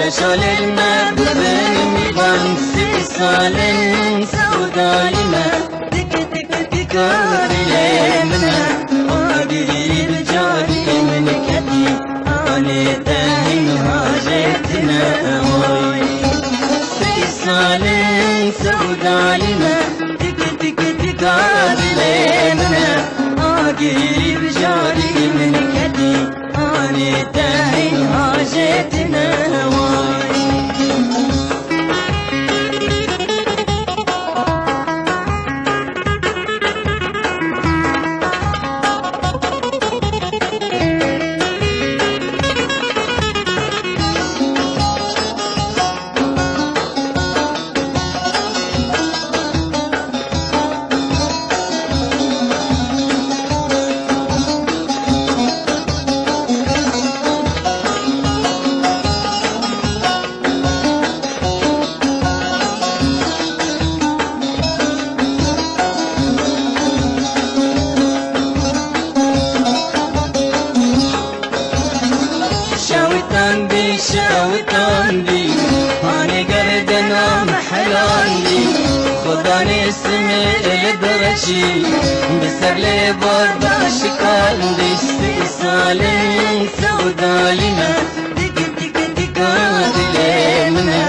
دشال المبدن میبان 30 سال سودای من دکاری منه آگری بجاری من کدی آنی دهین حاجتنا 30 سال سودای من دکاری منه آگری بجاری من کدی آنی دهین حاجتنا شاوتان دی آنی گردنم حلال دی خدا نسم الدرشی بسر لبار باشکال دی 30 سال سودالی من دکادل منه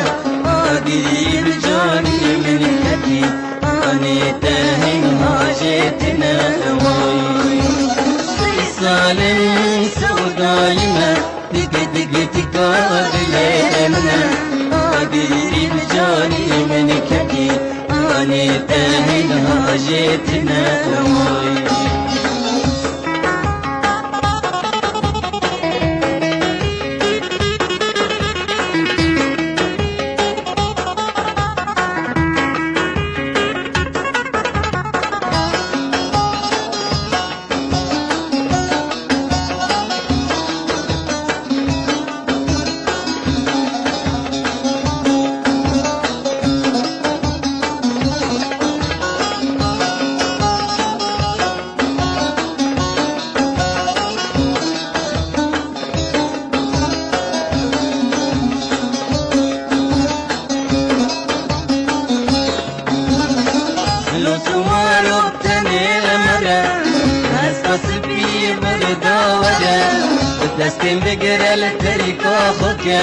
آگری بجانی من کدی آنی تهین حاجتنا 30 سال سودالی من دکادل منه آگری بجانی من کدی آنی تهین حاجتنا دستم بگره لطریقا خوکه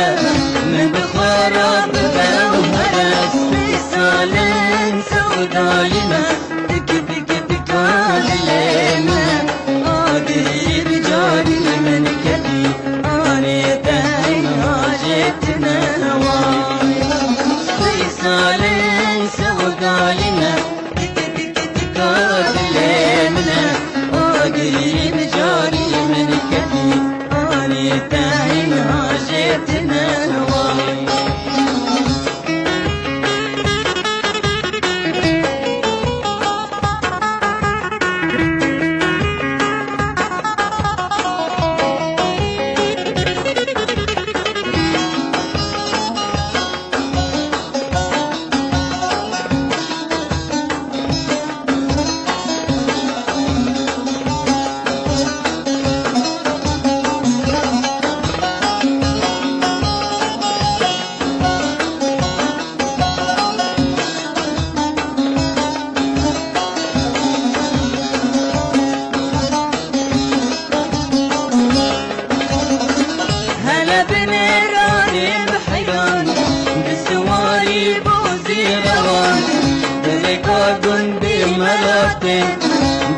من بخوارا ببوهره 30 سال سودالی من دکادل من آگری بجاری من کدی آنی تهین حاجتنا 30 سال سودالی من دکادل من آگری بجاری من کدی تهین حاجتنا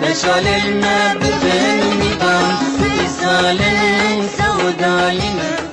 دشال المبدن میبان 30 سال سودالی من